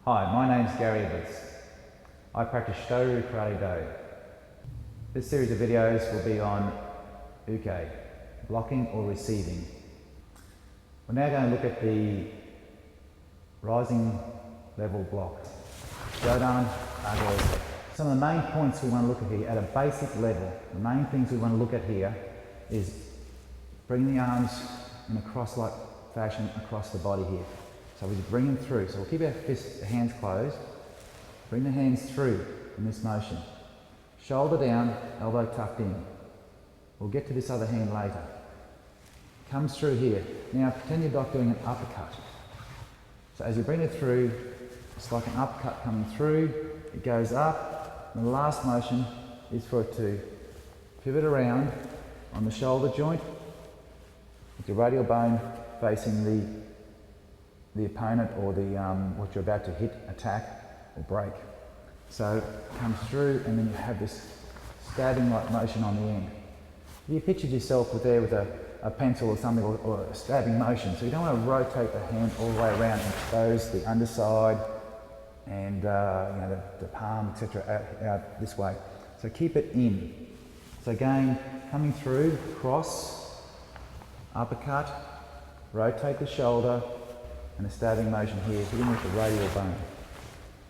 Hi, my name's Garry. I practice Shotoru Karate Do. This series of videos will be on Uke, blocking or receiving. We're now going to look at the rising level block, Jodan Age Uke. Some of the main points we want to look at here at a basic level, the main things we want to look at here is bringing the arms in a cross-like fashion across the body here. So we bring them through. So we'll keep our hands closed. Bring the hands through in this motion. Shoulder down, elbow tucked in. We'll get to this other hand later. Comes through here. Now pretend you're not doing an uppercut. So as you bring it through, it's like an uppercut coming through. It goes up. And the last motion is for it to pivot around on the shoulder joint with the radial bone facing the opponent or what you're about to hit, attack or break. So it comes through and then you have this stabbing like motion on the end. If you pictured yourself with a pencil or something or a stabbing motion, so you don't want to rotate the hand all the way around and expose the underside and the palm, etc. out this way. So keep it in. So again, coming through, cross, uppercut, rotate the shoulder, and a stabbing motion here, hitting with the radial bone.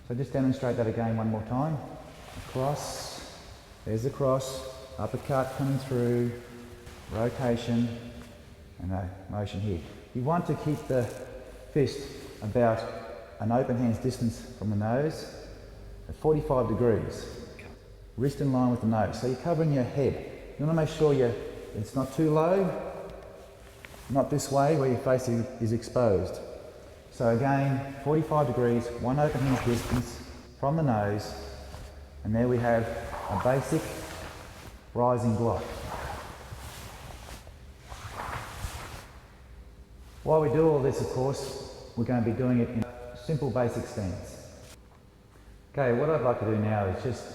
So just demonstrate that again one more time. Cross, there's the cross, uppercut coming through, rotation, and a motion here. You want to keep the fist about an open hand's distance from the nose at 45 degrees. Wrist in line with the nose. So you're covering your head. You want to make sure it's not too low, not this way where your face is exposed. So again, 45 degrees, one open hand's distance from the nose, and there we have a basic rising block. While we do all this, of course, we're going to be doing it in a simple basic stance. Okay, what I'd like to do now is just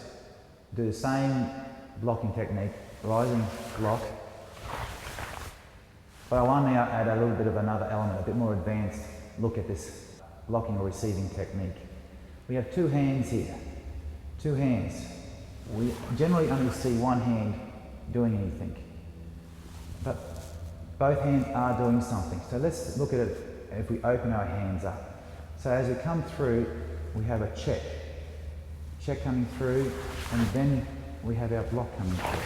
do the same blocking technique, rising block, but I want to now add a little bit of another element, a bit more advanced look at this blocking or receiving technique. We have two hands here, two hands. We generally only see one hand doing anything, but both hands are doing something. So let's look at it if we open our hands up. So as we come through, we have a check coming through, and then we have our block coming through.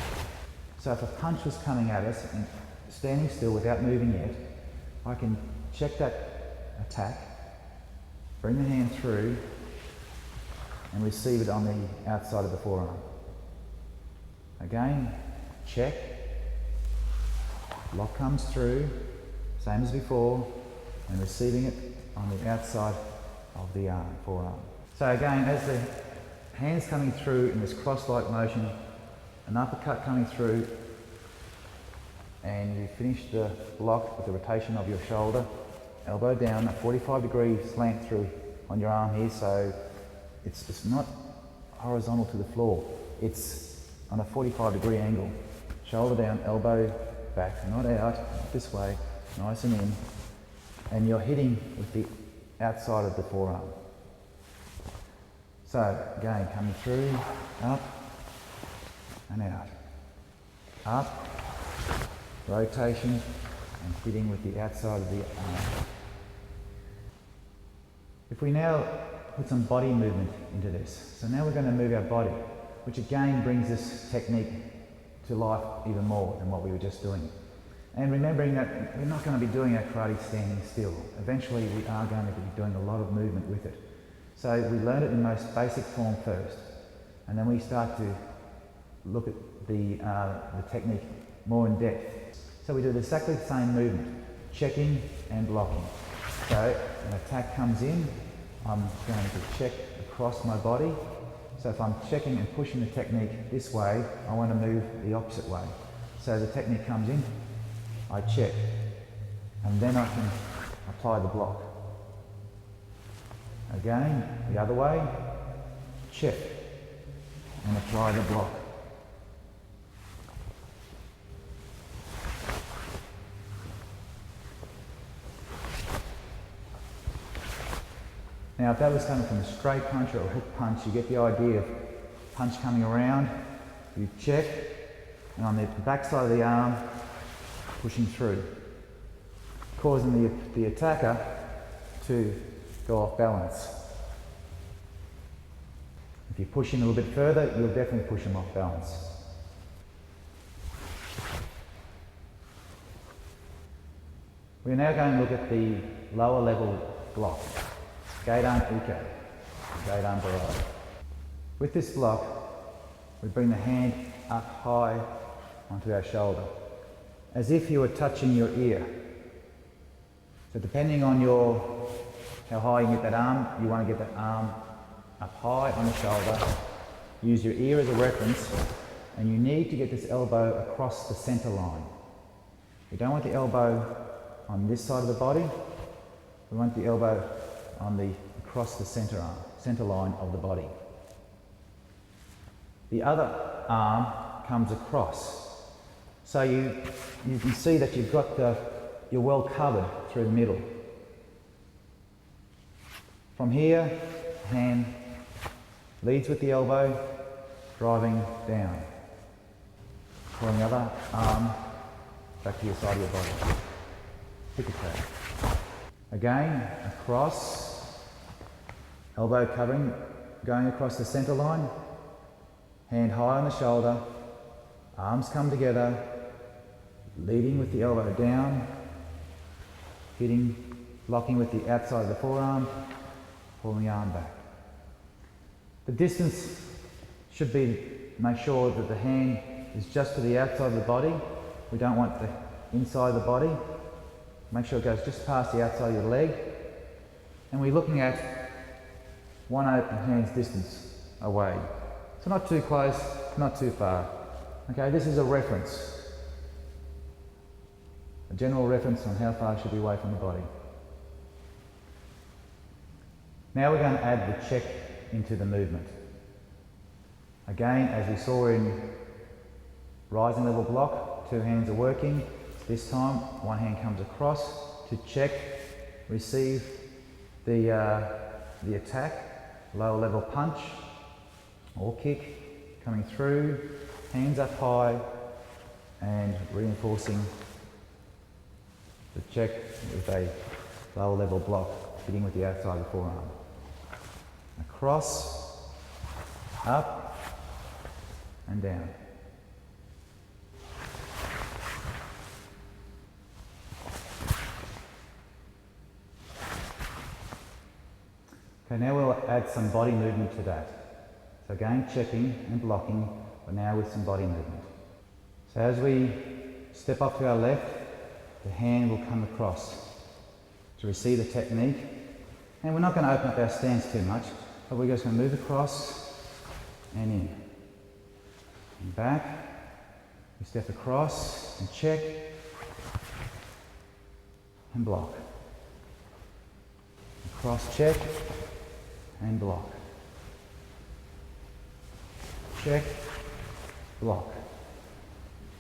So if a punch was coming at us and standing still without moving yet, I can check that attack, bring the hand through and receive it on the outside of the forearm. Again, check, block comes through, same as before, and receiving it on the outside of the forearm. So again, as the hands coming through in this cross-like motion, an uppercut coming through, and you finish the block with the rotation of your shoulder, elbow down, a 45-degree slant through on your arm here, so it's not horizontal to the floor, it's on a 45-degree angle. Shoulder down, elbow back, not out, not this way, nice and in, and you're hitting with the outside of the forearm. So again, coming through, up and out, up, rotation, and hitting with the outside of the arm. If we now put some body movement into this, so now we're going to move our body, which again brings this technique to life even more than what we were just doing. And remembering that we're not going to be doing our karate standing still. Eventually we are going to be doing a lot of movement with it. So we learn it in most basic form first, and then we start to look at the technique more in depth. So we do exactly the same movement, checking and blocking. So an attack comes in, I'm going to check across my body. So if I'm checking and pushing the technique this way, I want to move the opposite way. So the technique comes in, I check, and then I can apply the block. Again, the other way, check, and apply the block. Now if that was coming from a straight punch or a hook punch, you get the idea of punch coming around, you check, and on the back side of the arm, pushing through, causing the attacker to go off balance. If you push in a little bit further, you'll definitely push them off balance. We're now going to look at the lower level block, Gedan Uke, Gedan Barai. With this block, we bring the hand up high onto our shoulder, as if you were touching your ear. So depending on how high you get that arm, you want to get that arm up high on the shoulder. Use your ear as a reference, and you need to get this elbow across the center line. We don't want the elbow on this side of the body. We want the elbow across the center line of the body. The other arm comes across. So you can see that you're well covered through the middle. From here, hand leads with the elbow, driving down. Pulling the other arm back to your side of your body. Pick attack. Again, across, elbow covering, going across the center line, hand high on the shoulder, arms come together, leading with the elbow down, hitting, locking with the outside of the forearm, pulling the arm back. The distance should be, make sure that the hand is just to the outside of the body. We don't want the inside of the body. Make sure it goes just past the outside of your leg. And we're looking at one open hand's distance away. So not too close, not too far. Okay, this is a reference. A general reference on how far it should be away from the body. Now we're going to add the check into the movement. Again, as we saw in rising level block, two hands are working. This time, one hand comes across to check, receive the attack, lower level punch or kick coming through, hands up high and reinforcing the check with a lower level block, hitting with the outside of the forearm. Across, up and down. Okay, now we'll add some body movement to that. So again, checking and blocking, but now with some body movement. So as we step up to our left, the hand will come across to receive the technique. And we're not going to open up our stance too much, but we're just going to move across and in. And back. We step across and check and block. Across, check and block. Check, block.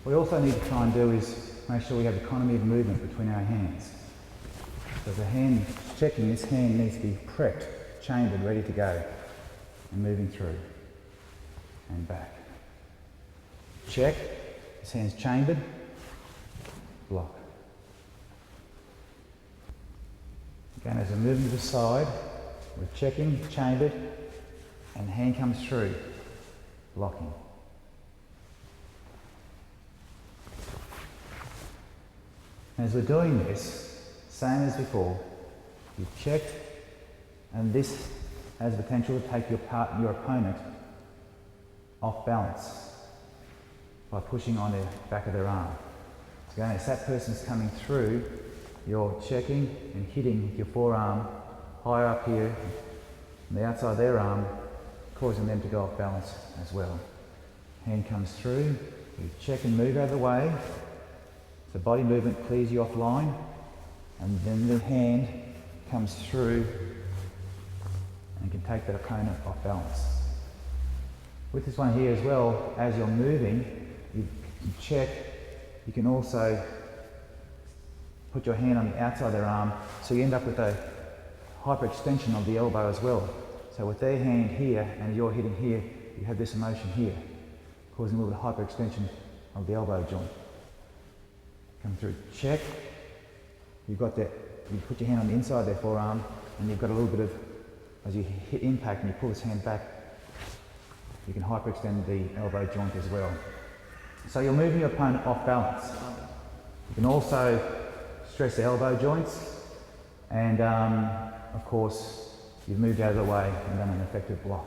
What we also need to try and do is make sure we have economy of movement between our hands. So the hand checking, this hand needs to be prepped, chambered, ready to go, and moving through and back. Check, this hand's chambered, block. Again, as we move to the side, we're checking, chambered, and hand comes through, blocking. As we're doing this, same as before, you check, and this has the potential to take your opponent off balance by pushing on the back of their arm. So again, as that person's coming through, you're checking and hitting with your forearm high up here on the outside of their arm, causing them to go off balance as well. Hand comes through, you check and move out of the way, so body movement clears you offline, and then the hand comes through and can take that opponent off balance. With this one here as well, as you're moving, you check, you can also put your hand on the outside of their arm, so you end up with a hyperextension of the elbow as well. So with their hand here and you're hitting here, you have this emotion here, causing a little bit of hyperextension of the elbow joint. Come through, check. You've got that, you put your hand on the inside of their forearm and you've got a little bit of, as you hit impact and you pull this hand back, you can hyperextend the elbow joint as well. So you're moving your opponent off balance. You can also stress the elbow joints and of course you've moved out of the way and done an effective block.